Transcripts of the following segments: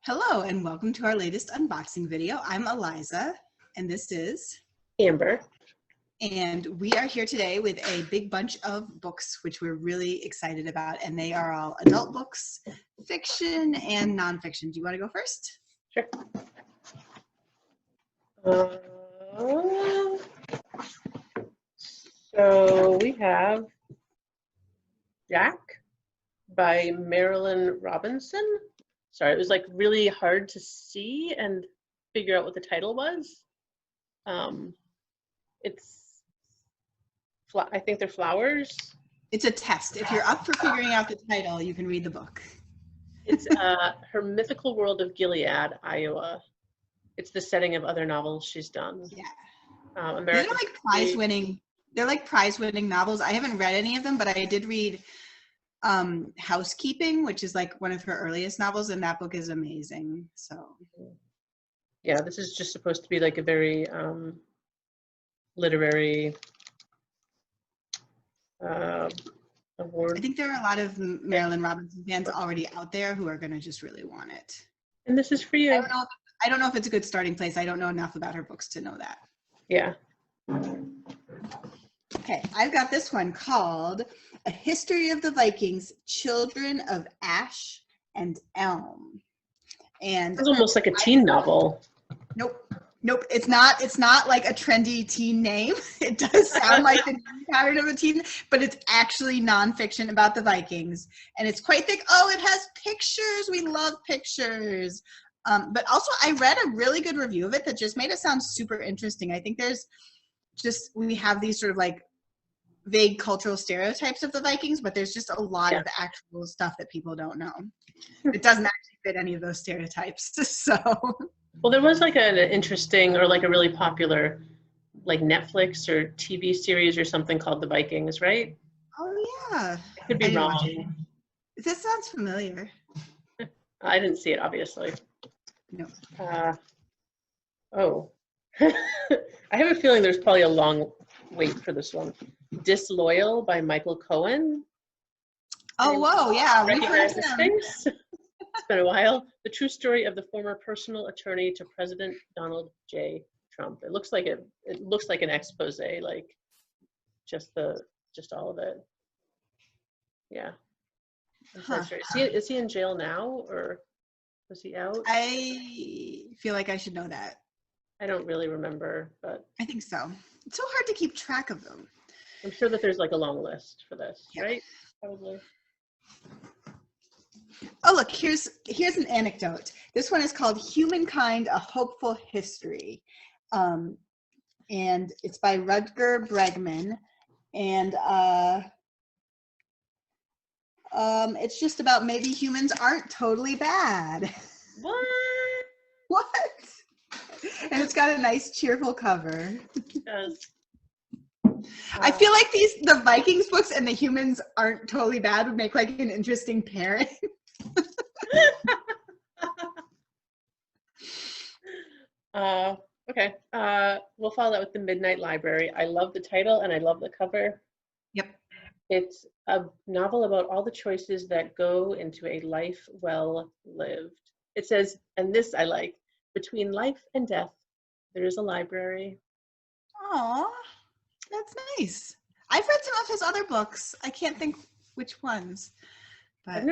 Hello and welcome to our latest unboxing video. I'm Eliza and this is Amber. And we are here today with a big bunch of books which we're really excited about, and they are all adult books, fiction and nonfiction. Do you want to go first? Sure. So we have Jack by Marilynne Robinson. Sorry, it was like really hard to see and figure out what the title was. I think they're flowers. It's a test. If you're up for figuring out the title, you can read the book. It's Her Mythical World of Gilead, Iowa. It's the setting of other novels she's done. Yeah. They're like prize-winning. They're like prize-winning novels. I haven't read any of them, but I did read Housekeeping, which is like one of her earliest novels, and that book is amazing. So yeah, this is just supposed to be like a very literary award. I think there are a lot of Marilynne Robinson fans already out there who are going to just really want it. And this is for you. I don't know if it's a good starting place. I don't know enough about her books to know that. Yeah. Okay, I've got this one called A History of the Vikings, Children of Ash and Elm. And it's almost like a teen novel. Nope, it's not like a trendy teen name. It does sound like the name pattern of a teen, but it's actually nonfiction about the Vikings. And it's quite thick. Oh, it has pictures. We love pictures. But also I read a really good review of it that just made it sound super interesting. I think we have these sort of like vague cultural stereotypes of the Vikings, but there's just a lot of actual stuff that people don't know. It doesn't actually fit any of those stereotypes. So well, there was like an interesting or like a really popular like Netflix or TV series or something called The Vikings, right? Oh yeah. I could be wrong. This sounds familiar. I didn't see it, obviously. No. Oh. I have a feeling there's probably a long wait for this one. Disloyal by Michael Cohen. Oh, whoa, yeah. Recognize this face? It's been a while. The true story of the former personal attorney to President Donald J. Trump. It looks like an expose, like just all of it. Yeah. Huh. Is he in jail now, or was he out? I feel like I should know that. I don't really remember, but I think so. It's so hard to keep track of them. I'm sure that there's like a long list for this, right? Probably. Oh, look, here's an anecdote. This one is called Humankind, A Hopeful History. And it's by Rutger Bregman. And it's just about maybe humans aren't totally bad. What? And it's got a nice cheerful cover. It does. I feel like the Vikings books and the humans aren't totally bad would make like an interesting pairing. Okay. We'll follow that with The Midnight Library. I love the title and I love the cover. Yep. It's a novel about all the choices that go into a life well lived. It says, and this I like, between life and death, there is a library. Aw, that's nice. I've read some of his other books. I can't think which ones. But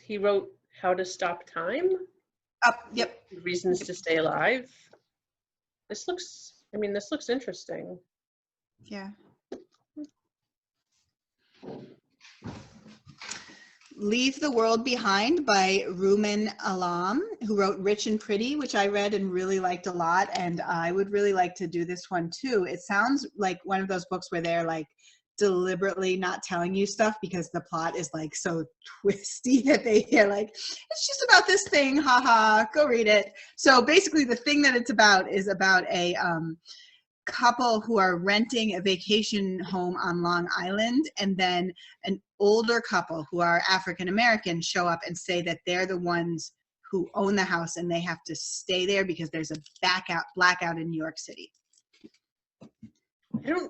he wrote How to Stop Time. Yep. Reasons to Stay Alive. This looks interesting. Yeah. Leave the World Behind by Rumaan, who wrote Rich and Pretty, which I read and really liked a lot, and I would really like to do this one too. It sounds like one of those books where they're like deliberately not telling you stuff because the plot is like so twisty that they're like, it's just about this thing, haha, go read it. So basically the thing that it's about is about a couple who are renting a vacation home on Long Island, and then an older couple who are African American show up and say that they're the ones who own the house and they have to stay there because there's a blackout in New York City.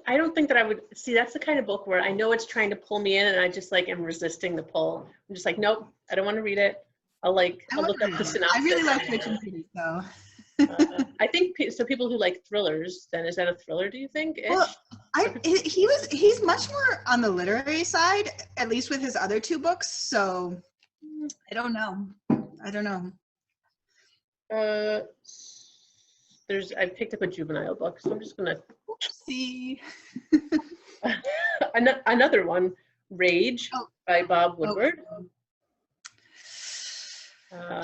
I don't think that I would see. That's the kind of book where I know it's trying to pull me in and I just like am resisting the pull. I'm just like, nope, I don't want to read it. I'll look I up wouldn't the read it. synopsis. I really like Rich and Pretty, so. I think so. People who like thrillers, then is that a thriller? Do you think? Well, he's much more on the literary side, at least with his other two books. So I don't know. I picked up a juvenile book, so I'm just gonna see another one, Rage by Bob Woodward.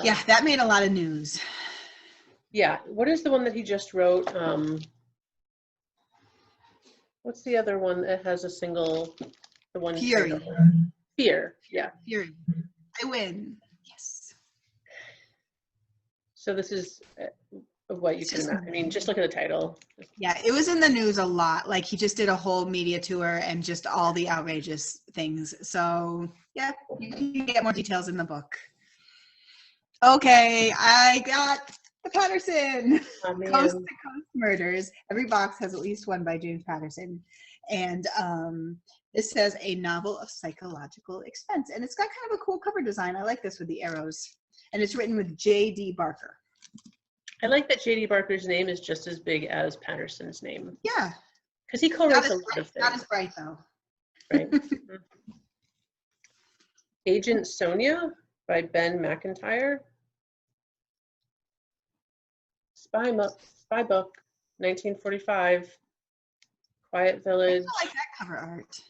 Yeah, that made a lot of news. Yeah, what is the one that he just wrote? What's the other one that has a single? The one Fury. Fear. Yeah. Fury. I win. Yes. So this is what you can imagine. I mean, just look at the title. Yeah, it was in the news a lot. Like he just did a whole media tour and just all the outrageous things. So yeah, you can get more details in the book. Okay, I got the Patterson. Coast to Coast Murders. Every box has at least one by James Patterson. And this says a novel of psychological expense. And it's got kind of a cool cover design. I like this with the arrows. And it's written with J.D. Barker. I like that J.D. Barker's name is just as big as Patterson's name. Yeah. Because he co-writes a lot of things. Not as bright, though. Right. Agent Sonia by Ben McIntyre. Spy book, 1945. Quiet Village. I like that cover art.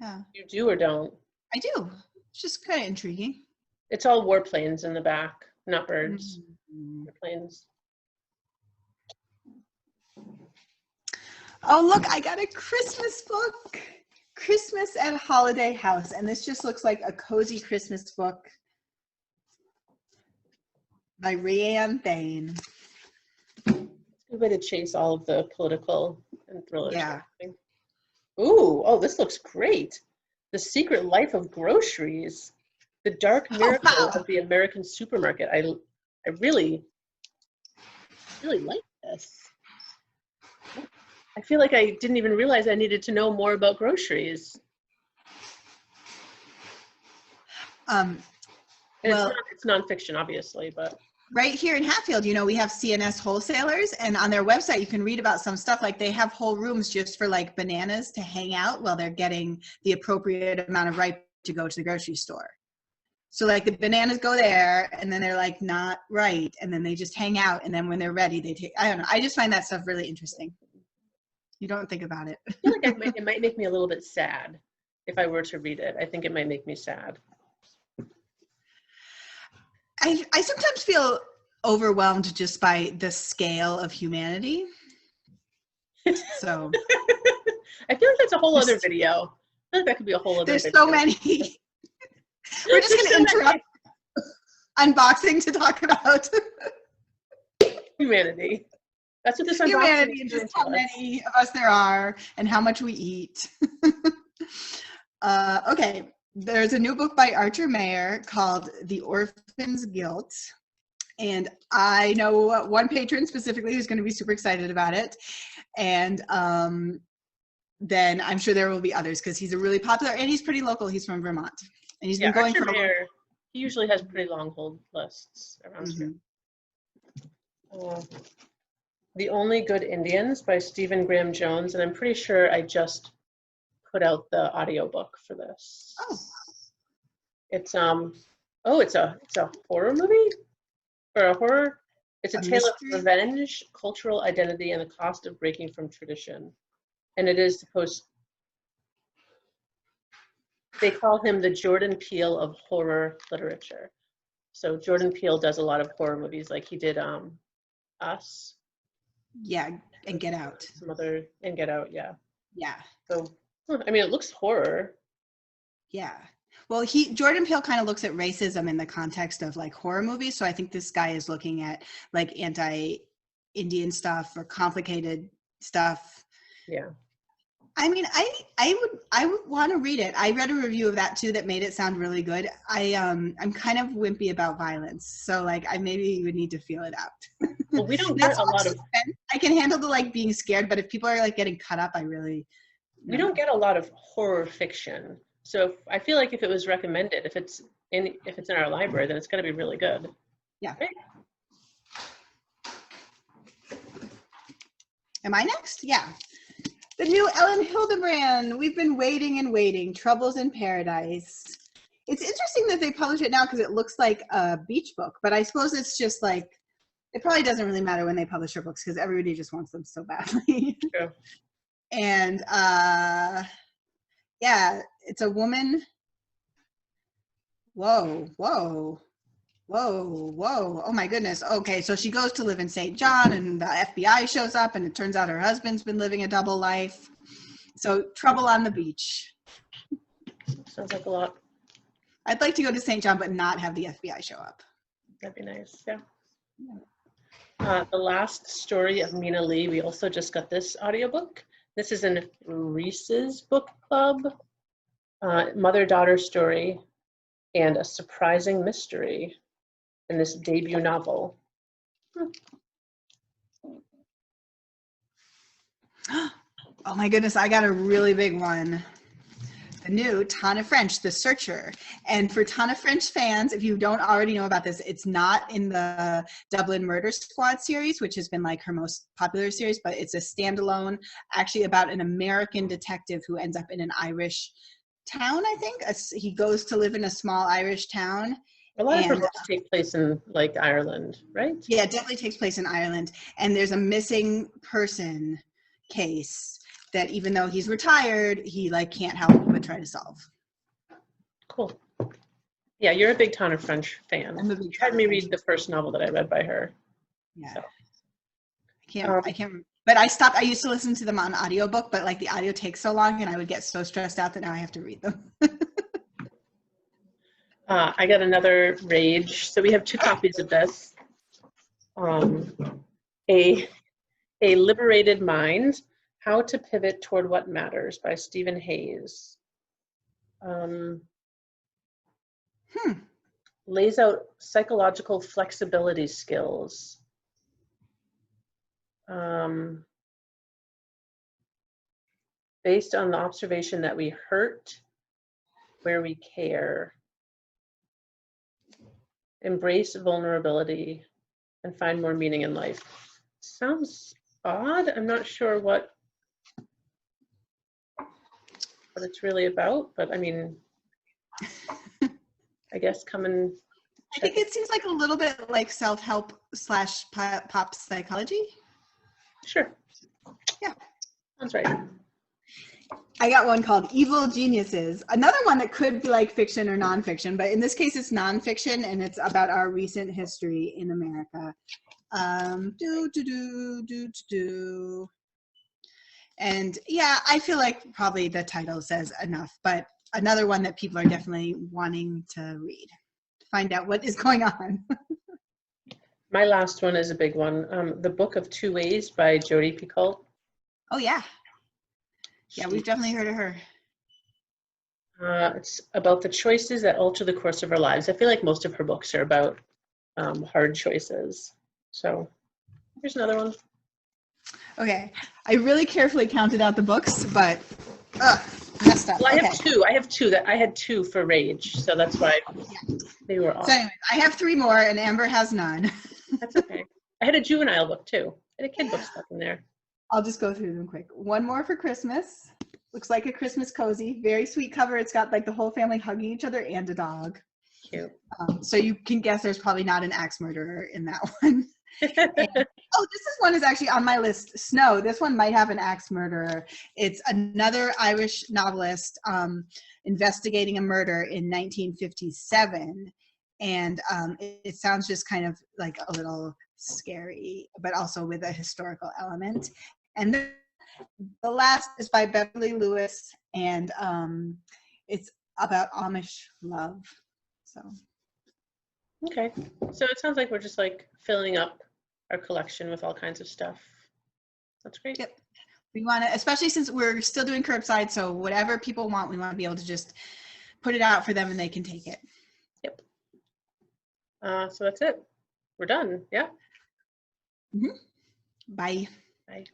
Yeah. You do or don't? I do. It's just kind of intriguing. It's all warplanes in the back, not birds. Warplanes. Oh, look, I got a Christmas book. Christmas at Holiday House. And this just looks like a cozy Christmas book by RaeAnne Thane. Good way to chase all of the political and thrillers. Yeah. Ooh, oh, this looks great. The Secret Life of Groceries. The Dark Miracle of the American Supermarket. I really like this. I feel like I didn't even realize I needed to know more about groceries. Well, it's nonfiction, obviously, but right here in Hatfield, we have CNS wholesalers, and on their website, you can read about some stuff. Like they have whole rooms just for like bananas to hang out while they're getting the appropriate amount of ripe to go to the grocery store. So like the bananas go there, and then they're like not right, and then they just hang out, and then when they're ready, they take. I don't know. I just find that stuff really interesting. You don't think about it. I feel like it might make me a little bit sad if I were to read it. I think it might make me sad. I sometimes feel overwhelmed just by the scale of humanity. So I feel like that's a whole other video. I feel like that could be a whole other There's video. So many. We're just going to interrupt unboxing to talk about humanity. That's what this unboxing humanity is. And just how many of us there are and how much we eat. Okay. There's a new book by Archer Mayer called The Orphan's Guilt. And I know one patron specifically who's going to be super excited about it. And then I'm sure there will be others because he's a really popular, and he's pretty local. He's from Vermont. And he's been going Archer for Mayer, he usually has pretty long hold lists around here. The Only Good Indians by Stephen Graham Jones. And I'm pretty sure I just put out the audiobook for this. Oh. It's it's a horror movie? Or a horror? It's a tale mystery? of revenge, cultural identity, and the cost of breaking from tradition. And it is supposed, they call him the Jordan Peele of horror literature. So Jordan Peele does a lot of horror movies, like he did Us. Yeah, and Get Out. And Get Out, yeah. Yeah. So, I mean, it looks horror. Yeah. Well, Jordan Peele kind of looks at racism in the context of like horror movies. So I think this guy is looking at like anti-Indian stuff or complicated stuff. Yeah. I mean, I would want to read it. I read a review of that too that made it sound really good. I'm kind of wimpy about violence, so like I maybe would need to feel it out. Well, we don't get a lot of. I can handle the like being scared, but if people are like getting cut up, we don't get a lot of horror fiction. So I feel like if it was recommended, if it's and if it's in our library, then it's going to be really good. Yeah. Right? Am I next? Yeah. The new Elin Hilderbrand. We've been waiting and waiting. Troubles in Paradise. It's interesting that they publish it now because it looks like a beach book, but I suppose it's just like, it probably doesn't really matter when they publish their books because everybody just wants them so badly. True. And yeah, it's a woman. Whoa. Oh my goodness. Okay, so she goes to live in St. John and the FBI shows up and it turns out her husband's been living a double life. So trouble on the beach. Sounds like a lot. I'd like to go to St. John but not have the FBI show up. That'd be nice, yeah. The last story of Mina Lee, we also just got this audiobook. This is in Reese's book club. Mother-daughter story and a surprising mystery in this debut novel. Oh my goodness, I got a really big one. The new Tana French, The Searcher. And for Tana French fans, if you don't already know about this, it's not in the Dublin Murder Squad series, which has been like her most popular series, but it's a standalone, actually about an American detective who ends up in an Irish town, I think. He goes to live in a small Irish town. A lot of her books take place in like Ireland, right? Yeah, it definitely takes place in Ireland. And there's a missing person case that even though he's retired, he like can't help but try to solve. Cool. Yeah, you're a big Tana French fan. I'm a big You had Tana me French read the first novel that I read by her. Yeah. So. I can't, but I stopped. I used to listen to them on audiobook, but like the audio takes so long and I would get so stressed out that now I have to read them. I got another Rage. So we have 2 copies of this. A Liberated Mind, How to Pivot Toward What Matters by Stephen Hayes. Lays out psychological flexibility skills. Based on the observation that we hurt where we care. Embrace vulnerability and find more meaning in life. Sounds odd. I'm not sure what it's really about, but I mean, I guess come and I think it seems like a little bit like self-help / pop psychology. Sure. Yeah. Sounds right. I got one called Evil Geniuses. Another one that could be like fiction or nonfiction, but in this case it's nonfiction and it's about our recent history in America. And yeah, I feel like probably the title says enough, but another one that people are definitely wanting to read. Find out what is going on. My last one is a big one. The Book of Two Ways by Jodi Picoult. Oh yeah. Yeah, we've definitely heard of her. It's about the choices that alter the course of our lives. I feel like most of her books are about hard choices. So here's another one. Okay, I really carefully counted out the books, but messed up. Well, Okay. I had two for Rage, so that's why they were off. So anyway, I have 3 more, and Amber has none. That's okay. I had a juvenile book too. I had a kid book stuck in there. I'll just go through them quick. One more for Christmas. Looks like a Christmas cozy. Very sweet cover. It's got like the whole family hugging each other and a dog. Cute. So you can guess there's probably not an axe murderer in that one. This one is actually on my list. Snow. This one might have an axe murderer. It's another Irish novelist investigating a murder in 1957. And it sounds just kind of like a little scary, but also with a historical element. And the last is by Beverly Lewis, and it's about Amish love. So. Okay, so it sounds like we're just like filling up our collection with all kinds of stuff. That's great. Yep. We want to, especially since we're still doing curbside, so whatever people want, we want to be able to just put it out for them and they can take it. Yep. So that's it. We're done. Yeah. Mm-hmm. Bye. Bye.